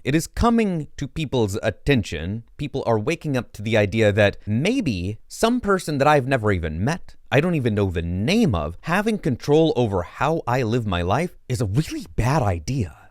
It is coming to people's attention. People are waking up to the idea that maybe some person that I've never even met, I don't even know the name of, having control over how I live my life is a really bad idea.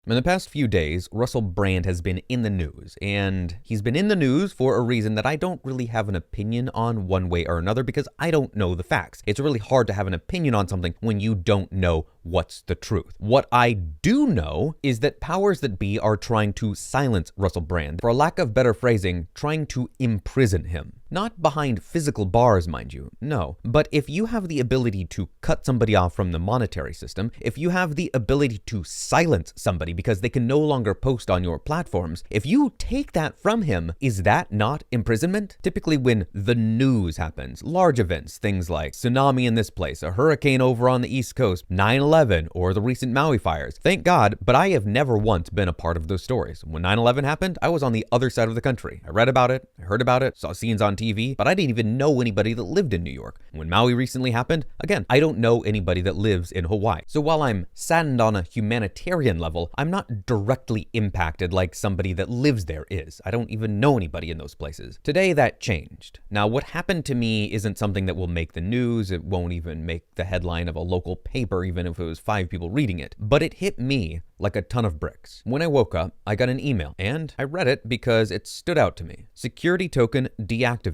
In the past few days, Russell Brand has been in the news, and he's been in the news for a reason that I don't really have an opinion on one way or another because I don't know the facts. It's really hard to have an opinion on something when you don't know what's the truth. What I do know is that powers that be are trying to silence Russell Brand. For a lack of better phrasing, trying to imprison him. Not behind physical bars, mind you, no. But if you have the ability to cut somebody off from the monetary system, if you have the ability to silence somebody because they can no longer post on your platforms, if you take that from him, is that not imprisonment? Typically when the news happens, large events, things like tsunami in this place, a hurricane over on the East Coast, 9/11, or the recent Maui fires. Thank God, but I have never once been a part of those stories. When 9/11 happened, I was on the other side of the country. I read about it, I heard about it, saw scenes on TV, but I didn't even know anybody that lived in New York. When Maui recently happened, again, I don't know anybody that lives in Hawaii. So while I'm saddened on a humanitarian level, I'm not directly impacted like somebody that lives there is. I don't even know anybody in those places. Today that changed. Now what happened to me isn't something that will make the news. It won't even make the headline of a local paper, even if it was 5 people reading it. But it hit me like a ton of bricks. When I woke up, I got an email, and I read it because it stood out to me. Security token deactivated.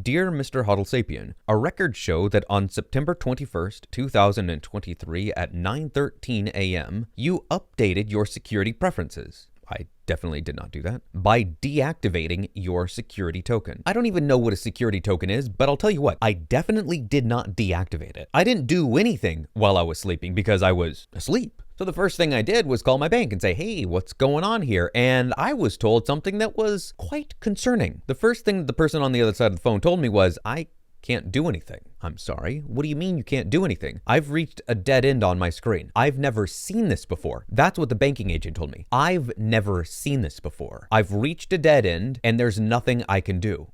Dear Mr. Huddle Sapien, our records show that on September 21st, 2023 at 9:13 a.m., you updated your security preferences. I definitely did not do that. By deactivating your security token. I don't even know what a security token is, but I'll tell you what, I definitely did not deactivate it. I didn't do anything while I was sleeping because I was asleep. So the first thing I did was call my bank and say, hey, what's going on here? And I was told something that was quite concerning. The first thing the person on the other side of the phone told me was, I can't do anything. I'm sorry. What do you mean you can't do anything? I've reached a dead end on my screen. I've never seen this before. That's what the banking agent told me. I've never seen this before. I've reached a dead end and there's nothing I can do.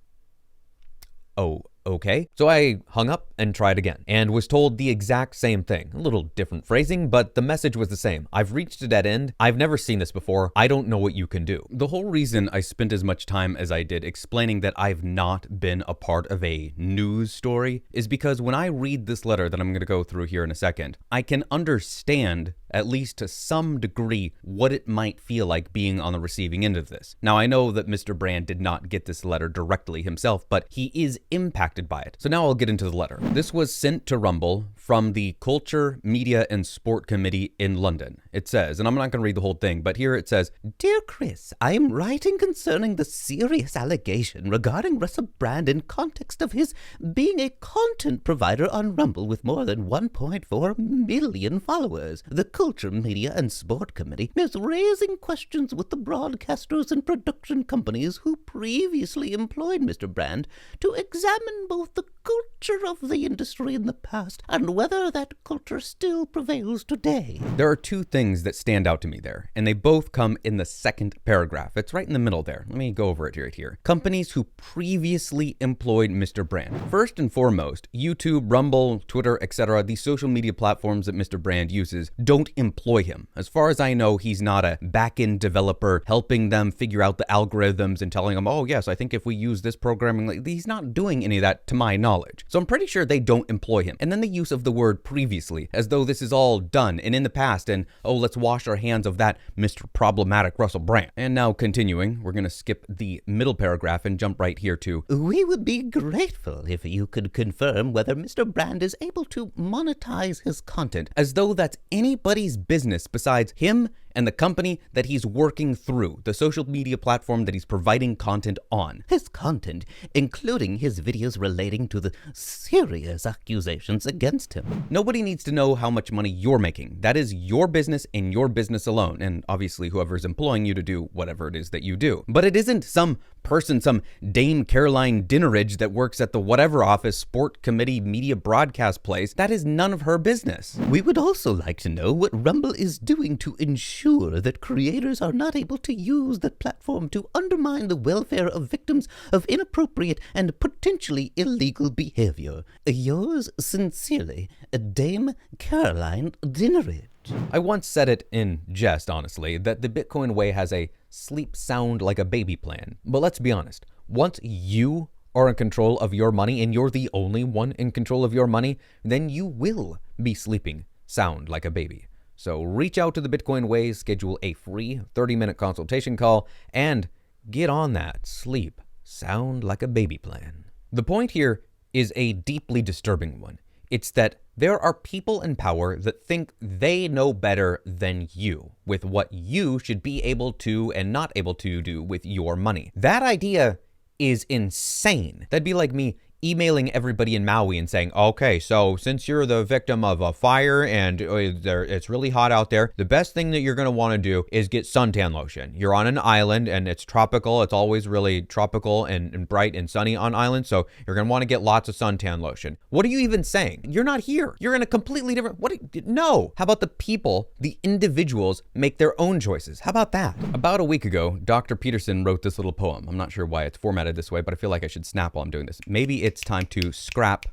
Oh, okay. So I hung up and tried again and was told the exact same thing. A little different phrasing, but the message was the same. I've reached a dead end. I've never seen this before. I don't know what you can do. The whole reason I spent as much time as I did explaining that I've not been a part of a news story is because when I read this letter that I'm going to go through here in a second, I can understand at least to some degree what it might feel like being on the receiving end of this. Now, I know that Mr. Brand did not get this letter directly himself, but he is impacted by it. So now I'll get into the letter. This was sent to Rumble from the Culture, Media, and Sport Committee in London. It says, and I'm not going to read the whole thing, but here it says, Dear Chris, I am writing concerning the serious allegation regarding Russell Brand in context of his being a content provider on Rumble with more than 1.4 million followers. The Culture, Media, and Sport Committee is raising questions with the broadcasters and production companies who previously employed Mr. Brand to examine both the culture of the industry in the past and whether that culture still prevails today. There are two things that stand out to me there, and they both come in the second paragraph. It's right in the middle there. Let me go over it right here. Companies who previously employed Mr. Brand. First and foremost, YouTube, Rumble, Twitter, etc., these social media platforms that Mr. Brand uses don't employ him. As far as I know, he's not a back-end developer helping them figure out the algorithms and telling them, oh yes, I think if we use this programming, he's not doing any of that to my knowledge. So I'm pretty sure they don't employ him. And then the use of the word previously, as though this is all done and in the past, and oh, let's wash our hands of that Mr. Problematic Russell Brand. And now continuing, we're going to skip the middle paragraph and jump right here to, we would be grateful if you could confirm whether Mr. Brand is able to monetize his content, as though that's anybody's business besides him and the company that he's working through, the social media platform that he's providing content on. His content, including his videos relating to the serious accusations against him. Nobody needs to know how much money you're making. That is your business and your business alone, and obviously whoever's employing you to do whatever it is that you do. But it isn't some person, some Dame Caroline Dinneridge that works at the whatever office, sport committee, media broadcast place. That is none of her business. We would also like to know what Rumble is doing to ensure that creators are not able to use that platform to undermine the welfare of victims of inappropriate and potentially illegal behavior. Yours sincerely, Dame Caroline Dinneridge. I once said it in jest, honestly, that the Bitcoin way has a sleep sound like a baby plan. But let's be honest, once you are in control of your money and you're the only one in control of your money, then you will be sleeping sound like a baby. So reach out to the Bitcoin way, schedule a free 30-minute consultation call, and get on that sleep sound like a baby plan. The point here is a deeply disturbing one. It's that there are people in power that think they know better than you with what you should be able to and not able to do with your money. That idea is insane. That'd be like me emailing everybody in Maui and saying, okay, so since you're the victim of a fire and it's really hot out there, the best thing that you're going to want to do is get suntan lotion. You're on an island and it's tropical. It's always really tropical and bright and sunny on islands. So you're going to want to get lots of suntan lotion. What are you even saying? You're not here. You're in a completely different, no. How about the people, the individuals make their own choices? How about that? About a week ago, Dr. Peterson wrote this little poem. I'm not sure why it's formatted this way, but I feel like I should snap while I'm doing this. Maybe it's time to scrap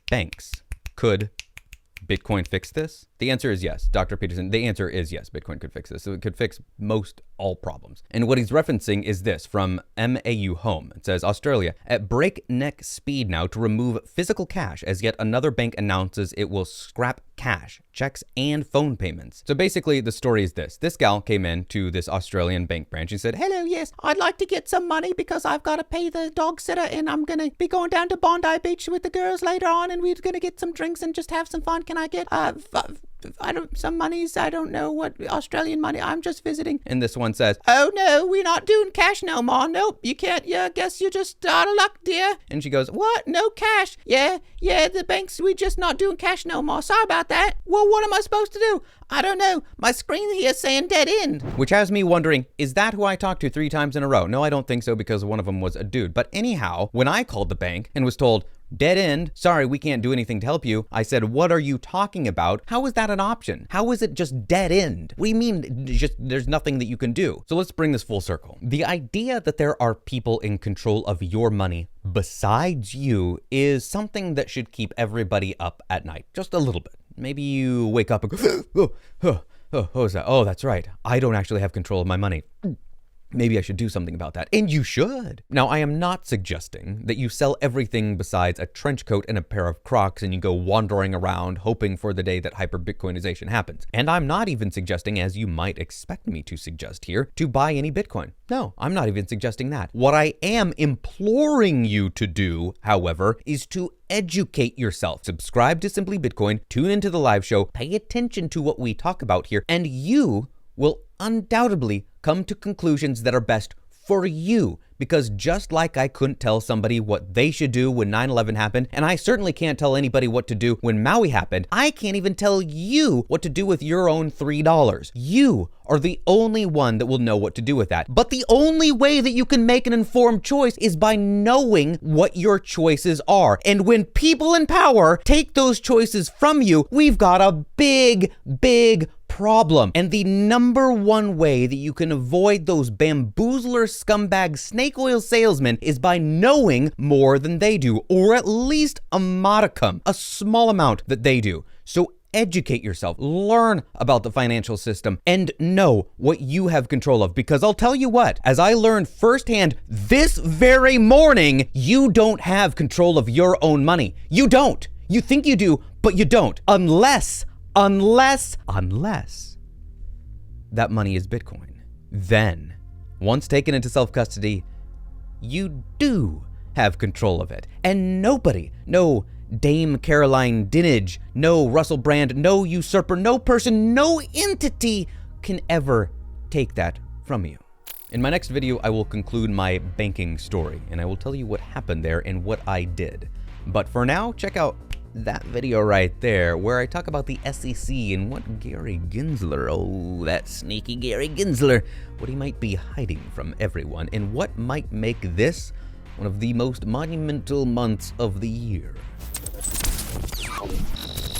banks. Could Bitcoin fix this? The answer is yes. Dr. Peterson, the answer is yes, Bitcoin could fix this. So it could fix most all problems. And what he's referencing is this from MAU Home. It says, Australia at breakneck speed now to remove physical cash as yet another bank announces it will scrap cash, checks, and phone payments. So basically the story is this. This gal came in to this Australian bank branch and said, hello, yes, I'd like to get some money because I've got to pay the dog sitter and I'm going to be going down to Bondi Beach with the girls later on and we're going to get some drinks and just have some fun. Can I get some monies? I don't know what Australian money. I'm just visiting. And this one says, oh no, we're not doing cash no more. Nope, you can't. Yeah, I guess you're just out of luck, dear. And she goes, what? No cash? Yeah, the banks, we're just not doing cash no more. Sorry about that. Well, what am I supposed to do? I don't know. My screen here is saying dead end. Which has me wondering, is that who I talked to 3 times in a row? No, I don't think so because one of them was a dude. But anyhow, when I called the bank and was told, dead end, sorry, we can't do anything to help you, I said, what are you talking about? How is that an option? How is it just dead end? What do you mean just there's nothing that you can do? So let's bring this full circle. The idea that there are people in control of your money besides you is something that should keep everybody up at night, just a little bit. Maybe you wake up and go, what is that? Oh, that's right. I don't actually have control of my money. Maybe I should do something about that. And you should. Now, I am not suggesting that you sell everything besides a trench coat and a pair of Crocs and you go wandering around hoping for the day that hyper-Bitcoinization happens. And I'm not even suggesting, as you might expect me to suggest here, to buy any Bitcoin. No, I'm not even suggesting that. What I am imploring you to do, however, is to educate yourself. Subscribe to Simply Bitcoin, tune into the live show, pay attention to what we talk about here, and you will undoubtedly come to conclusions that are best for you. Because just like I couldn't tell somebody what they should do when 9/11 happened, and I certainly can't tell anybody what to do when Maui happened, I can't even tell you what to do with your own $3. You are the only one that will know what to do with that. But the only way that you can make an informed choice is by knowing what your choices are. And when people in power take those choices from you, we've got a big problem. And the number one way that you can avoid those bamboozler scumbag snake oil salesmen is by knowing more than they do, or at least a modicum, a small amount that they do. So educate yourself, learn about the financial system, and know what you have control of. Because I'll tell you what, as I learned firsthand this very morning, you don't have control of your own money. You don't. You think you do, but you don't. Unless that money is Bitcoin. Then, once taken into self-custody, you do have control of it. And nobody, no Dame Caroline Dinage, no Russell Brand, no usurper, no person, no entity can ever take that from you. In my next video, I will conclude my banking story, and I will tell you what happened there and what I did. But for now, check out that video right there where I talk about the SEC and what Gary Gensler, oh, that sneaky Gary Gensler, what he might be hiding from everyone and what might make this one of the most monumental months of the year.